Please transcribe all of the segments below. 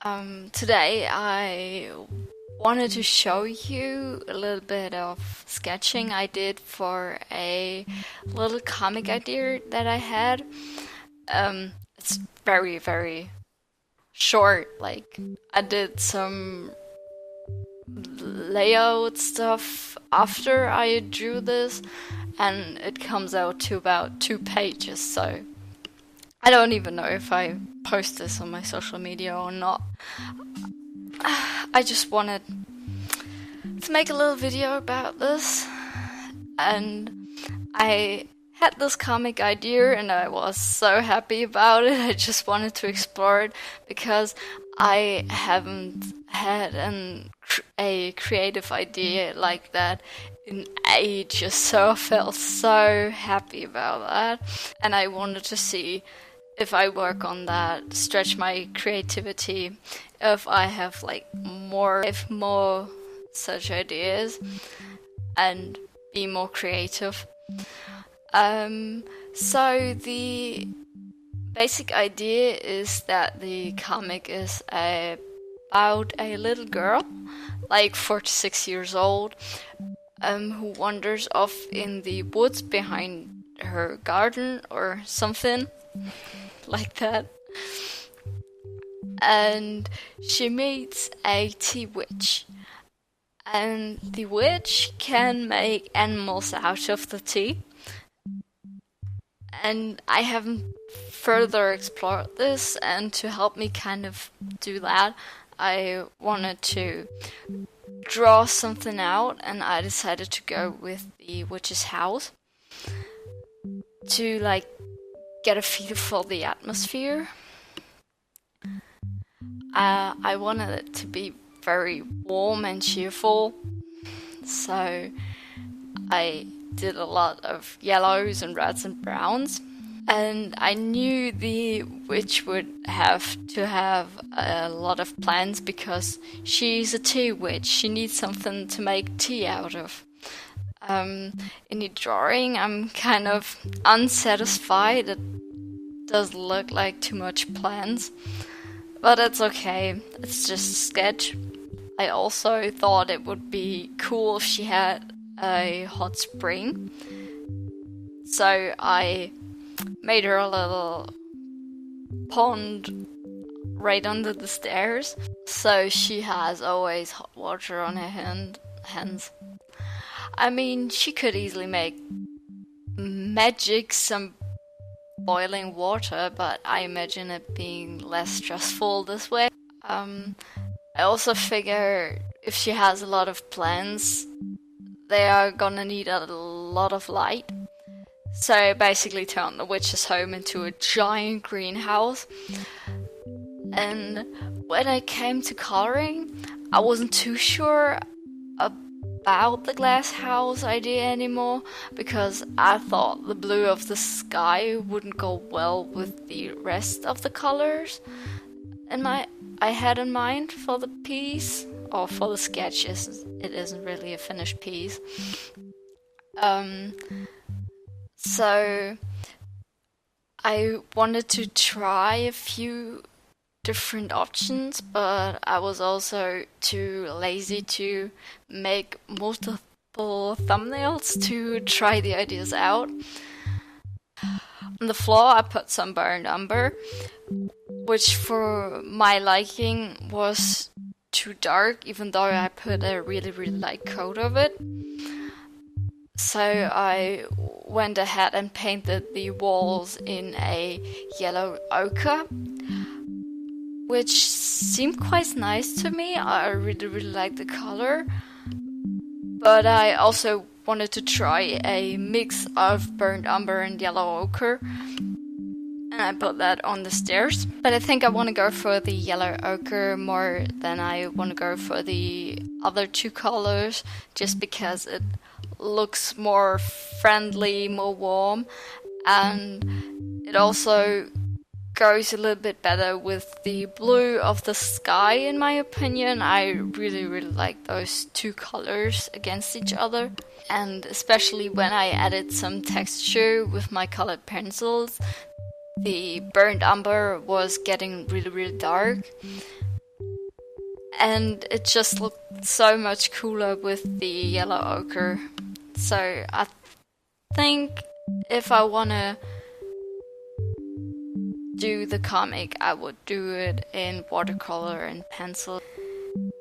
Today I wanted to show you a little bit of sketching I did for a little comic idea that I had. It's very, very short. Like, I did some layout stuff after I drew this, and it comes out to about 2 pages, so I don't even know if I post this on my social media or not. I just wanted to make a little video about this, and I had this comic idea and I was so happy about it. I just wanted to explore it because I haven't had a creative idea like that in ages, so I felt so happy about that, and I wanted to see if I work on that, stretch my creativity, if I have more such ideas and be more creative. So the basic idea is that the comic is about a little girl, like 4 to 6 years old, who wanders off in the woods behind her garden or something like that. And she meets a tea witch. And the witch can make animals out of the tea. And I haven't further explored this, and to help me kind of do that, I wanted to draw something out, and I decided to go with the witch's house to get a feel for the atmosphere. I wanted it to be very warm and cheerful, so I did a lot of yellows and reds and browns, and I knew the witch would have to have a lot of plants because she's a tea witch. She needs something to make tea out of. In the drawing, I'm kind of unsatisfied. It doesn't look like too much plants, but it's okay. It's just a sketch. I also thought it would be cool if she had a hot spring, so I made her a little pond right under the stairs, so she has always hot water on her hands. I mean, she could easily make magic some boiling water, but I imagine it being less stressful this way. I also figure if she has a lot of plants, they are gonna need a lot of light. So I basically turned the witch's home into a giant greenhouse. And when I came to coloring, I wasn't too sure about the glass house idea anymore, because I thought the blue of the sky wouldn't go well with the rest of the colors I had in mind for the piece, or for the sketch. It isn't really a finished piece. So I wanted to try a few different options, but I was also too lazy to make multiple thumbnails to try the ideas out. On the floor I put some burnt umber, which for my liking was too dark, even though I put a really, really light coat of it. So I went ahead and painted the walls in a yellow ochre, which seemed quite nice to me. I really, really like the color. But I also wanted to try a mix of burnt umber and yellow ochre, and I put that on the stairs. But I think I want to go for the yellow ochre more than I want to go for the other two colors, just because it looks more friendly, more warm, and it also goes a little bit better with the blue of the sky, in my opinion. I really, really like those two colors against each other, and especially when I added some texture with my colored pencils. The burnt umber was getting really, really dark, and it just looked so much cooler with the yellow ochre. So I think if I wanna do the comic, I would do it in watercolor and pencil,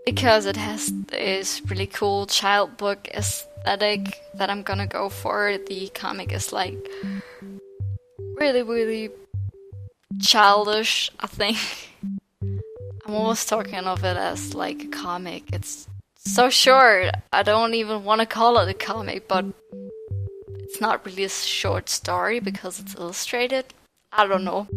because it has this really cool child book aesthetic that I'm gonna go for. The comic is like really, really childish, I think. I'm almost talking of it as like a comic. It's so short, I don't even want to call it a comic, but it's not really a short story because it's illustrated. I don't know.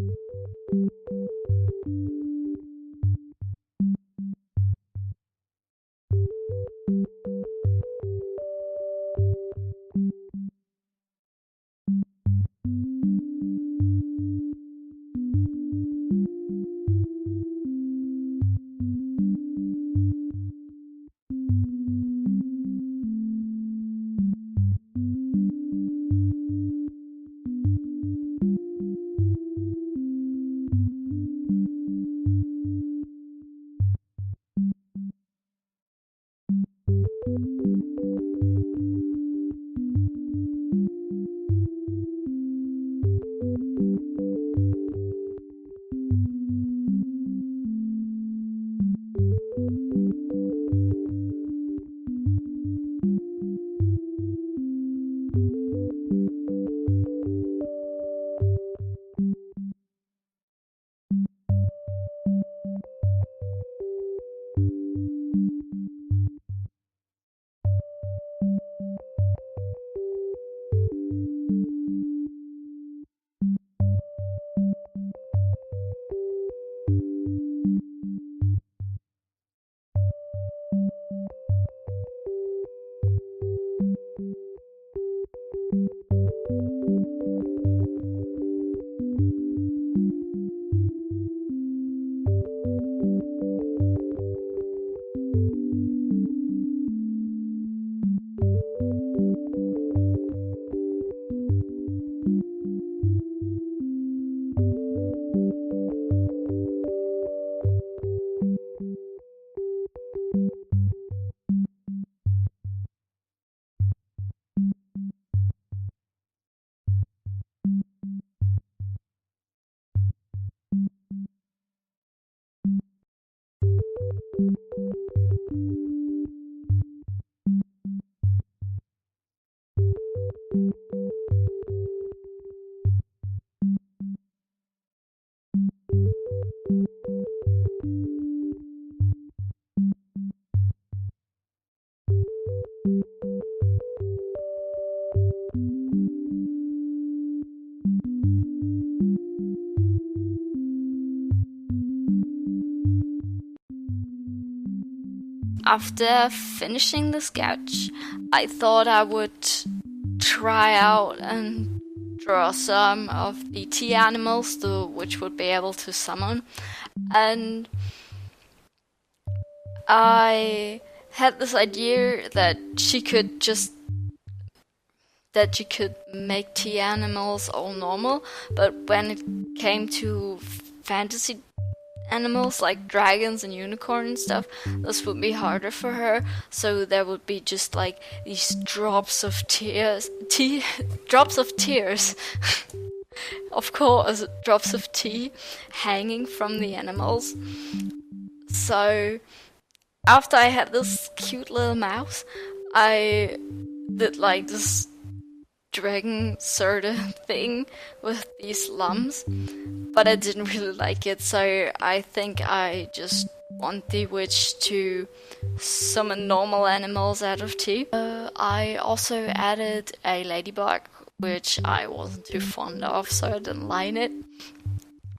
After finishing the sketch, I thought I would try out and draw some of the tea animals which would be able to summon. And I had this idea that she could make tea animals all normal, but when it came to fantasy animals like dragons and unicorn and stuff, this would be harder for her. So there would be just like these drops of tears, of course, drops of tea hanging from the animals. So after I had this cute little mouse, I did like this dragon sort of thing with these lumps, but I didn't really like it, so I think I just want the witch to summon normal animals out of tea. I also added a ladybug, which I wasn't too fond of, so I didn't line it.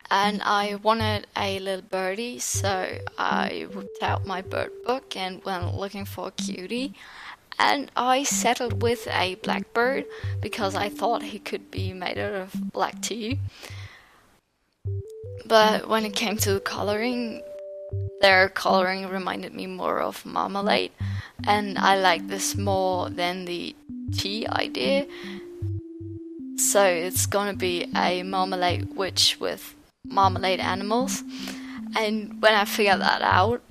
And I wanted a little birdie, so I whipped out my bird book and went looking for a cutie. And I settled with a blackbird because I thought he could be made out of black tea. But when it came to coloring, their coloring reminded me more of marmalade, and I like this more than the tea idea. So it's gonna be a marmalade witch with marmalade animals. And when I figured that out,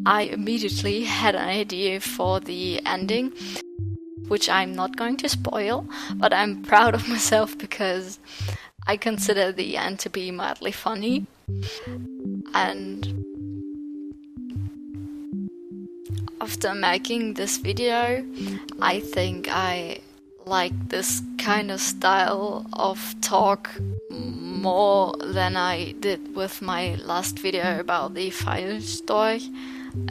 I immediately had an idea for the ending, which I'm not going to spoil, but I'm proud of myself because I consider the end to be mildly funny. And after making this video, I think I like this kind of style of talk more than I did with my last video about the Pfeilstorch.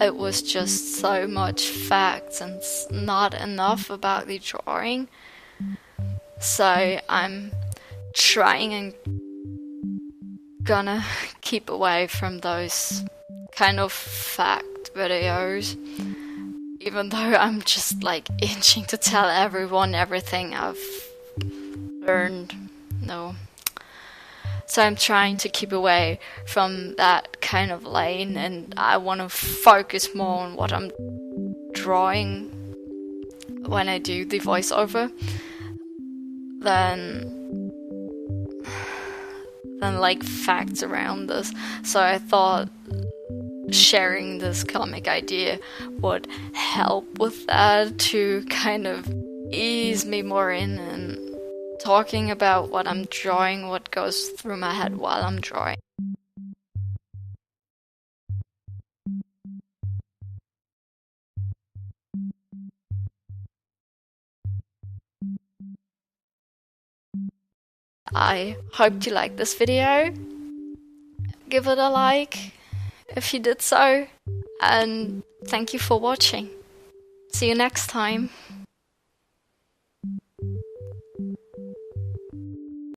It was just so much facts and not enough about the drawing. So I'm trying and gonna keep away from those kind of fact videos, even though I'm just like itching to tell everyone everything I've learned. No. So I'm trying to keep away from that kind of lane, and I want to focus more on what I'm drawing when I do the voiceover than like facts around this. So I thought sharing this comic idea would help with that, to kind of ease me more in and talking about what I'm drawing, what goes through my head while I'm drawing. I hope you liked this video. Give it a like if you did so, and thank you for watching. See you next time.